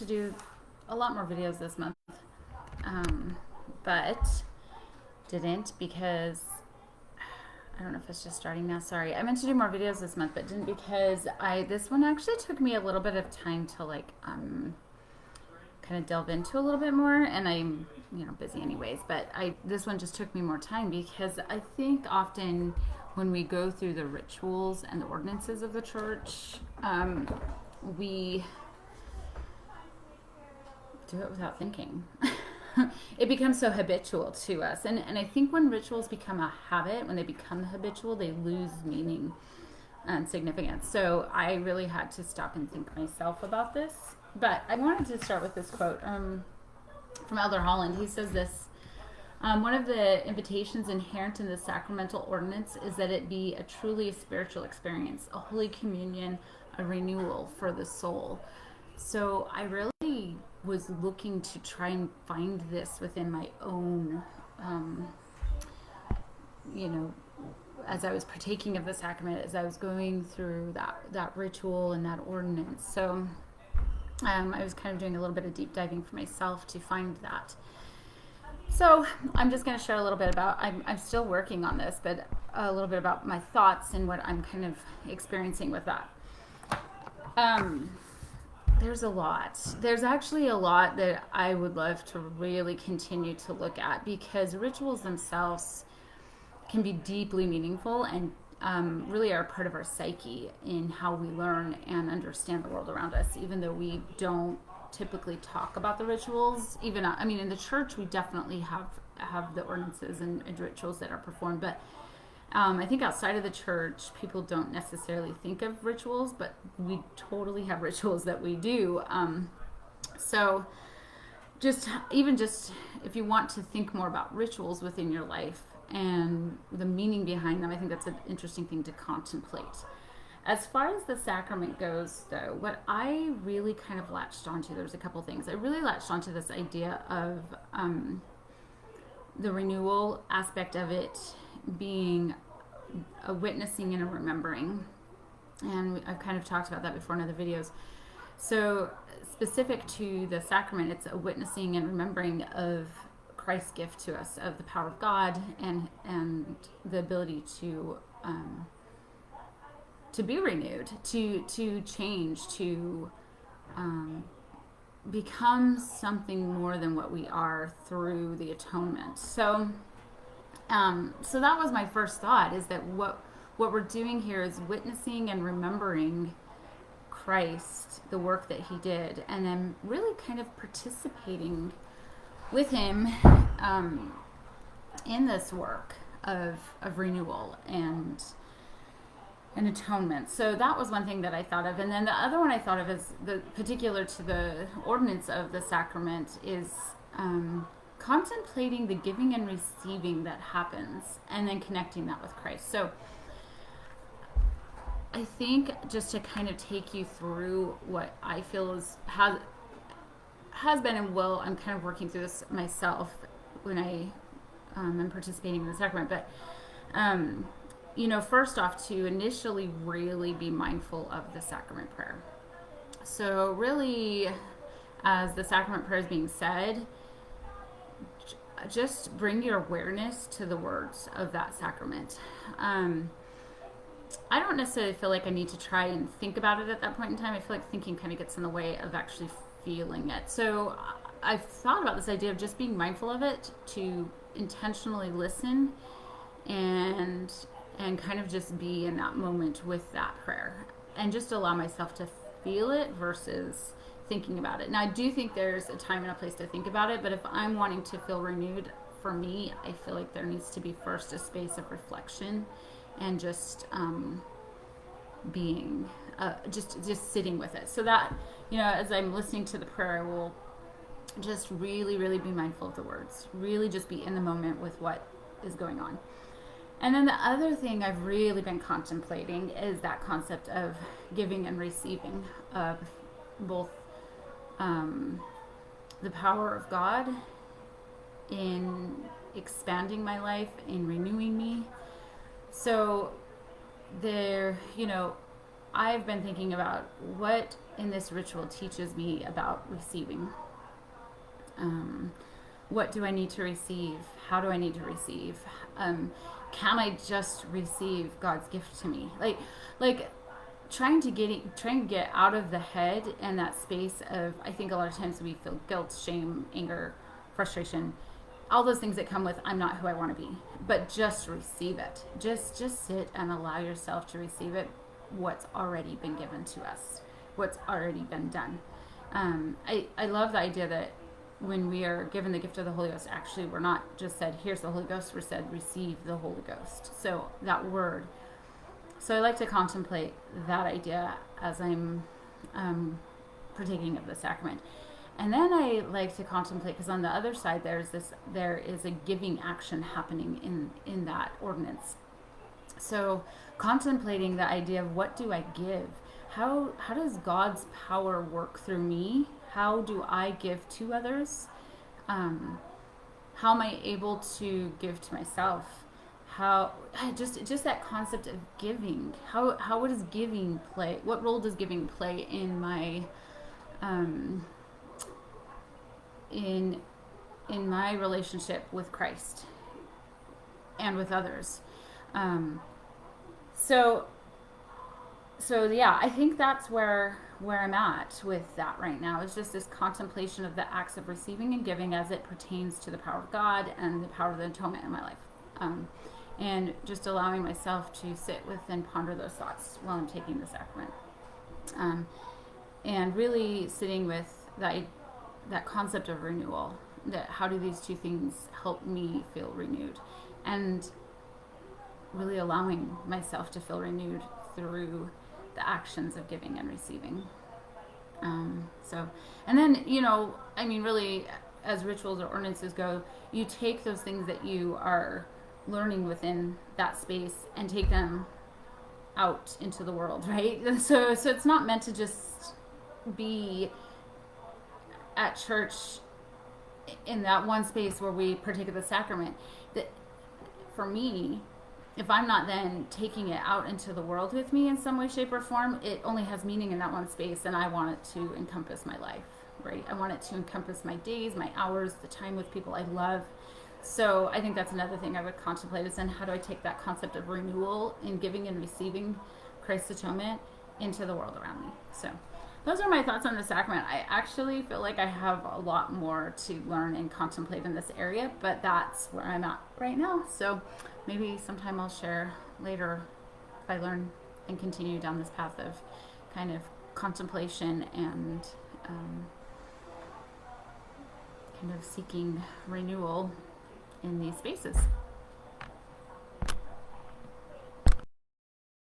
to do a lot more videos this month, but didn't because I don't know if it's just starting now. Sorry, I meant to do more videos this month, but didn't because this one actually took me a little bit of time to kind of delve into a little bit more, and I'm busy anyways. But this one just took me more time because I think often when we go through the rituals and the ordinances of the church, we do it without thinking. It becomes so habitual to us. And I think when rituals become a habit, when they become habitual, they lose meaning and significance. So I really had to stop and think myself about this. But I wanted to start with this quote from Elder Holland. He says this: one of the invitations inherent in the sacramental ordinance is that it be a truly spiritual experience, a holy communion, a renewal for the soul. So I really was looking to try and find this within my own, as I was partaking of the sacrament, as I was going through that ritual and that ordinance. So I was kind of doing a little bit of deep diving for myself to find that. So I'm just going to share a little bit about, I'm still working on this, but a little bit about my thoughts and what I'm kind of experiencing with that. There's a lot. There's actually a lot that I would love to really continue to look at, because rituals themselves can be deeply meaningful and really are part of our psyche in how we learn and understand the world around us, even though we don't typically talk about the rituals. Even, in the church, we definitely have the ordinances and rituals that are performed, but I think outside of the church, people don't necessarily think of rituals, but we totally have rituals that we do. So just if you want to think more about rituals within your life and the meaning behind them, I think that's an interesting thing to contemplate. As far as the sacrament goes, though, what I really kind of latched onto, there's a couple things. I really latched onto this idea of the renewal aspect of it being a witnessing and a remembering. And I've kind of talked about that before in other videos. So specific to the sacrament, it's a witnessing and remembering of Christ's gift to us, of the power of God and the ability to be renewed, to change, to become something more than what we are through the atonement. So that was my first thought, is that what we're doing here is witnessing and remembering Christ, the work that he did, and then really kind of participating with him in this work of renewal and atonement. So that was one thing that I thought of. And then the other one I thought of is particular to the ordinance of the sacrament is contemplating the giving and receiving that happens, and then connecting that with Christ. So I think just to kind of take you through what I feel has been and will, I'm kind of working through this myself when I am participating in the sacrament. But first off, to initially really be mindful of the sacrament prayer. So really, as the sacrament prayer is being said, just bring your awareness to the words of that sacrament. I don't necessarily feel like I need to try and think about it at that point in time. I feel like thinking kind of gets in the way of actually feeling it. So I've thought about this idea of just being mindful of it, to intentionally listen and kind of just be in that moment with that prayer, and just allow myself to feel it versus thinking about it. Now, I do think there's a time and a place to think about it, but if I'm wanting to feel renewed, for me, I feel like there needs to be first a space of reflection and just being, just sitting with it. So that, as I'm listening to the prayer, I will just really, really be mindful of the words, really just be in the moment with what is going on. And then the other thing I've really been contemplating is that concept of giving and receiving, of both the power of God in expanding my life, in renewing me. So I've been thinking about what in this ritual teaches me about receiving. What do I need to receive? How do I need to receive? Can I just receive God's gift to me? Like trying to get out of the head and that space of, I think a lot of times we feel guilt, shame, anger, frustration, all those things that come with I'm not who I want to be. But just receive it. Just sit and allow yourself to receive it. What's already been given to us, what's already been done. I love the idea that when we are given the gift of the Holy Ghost, actually we're not just said, here's the Holy Ghost, we're said, receive the Holy Ghost. So that word. So I like to contemplate that idea as I'm partaking of the sacrament. And then I like to contemplate, because on the other side there is a giving action happening in that ordinance. So contemplating the idea of what do I give? How does God's power work through me? How do I give to others? How am I able to give to myself? How just that concept of giving. How does giving play? What role does giving play in my in my relationship with Christ and with others? So yeah, I think that's where I'm at with that right now. It's just this contemplation of the acts of receiving and giving as it pertains to the power of God and the power of the atonement in my life. And just allowing myself to sit with and ponder those thoughts while I'm taking the sacrament. And really sitting with that concept of renewal. That how do these two things help me feel renewed? And really allowing myself to feel renewed through the actions of giving and receiving. And then, really, as rituals or ordinances go, you take those things that you are learning within that space and take them out into the world, right? So it's not meant to just be at church in that one space where we partake of the sacrament. That for me, if I'm not then taking it out into the world with me in some way, shape, or form, it only has meaning in that one space, and I want it to encompass my life, right? I want it to encompass my days, my hours, the time with people I love. So I think that's another thing I would contemplate is then how do I take that concept of renewal in giving and receiving Christ's atonement into the world around me. So those are my thoughts on the sacrament. I actually feel like I have a lot more to learn and contemplate in this area, but that's where I'm at right now. So maybe sometime I'll share later if I learn and continue down this path of kind of contemplation and kind of seeking renewal in these spaces.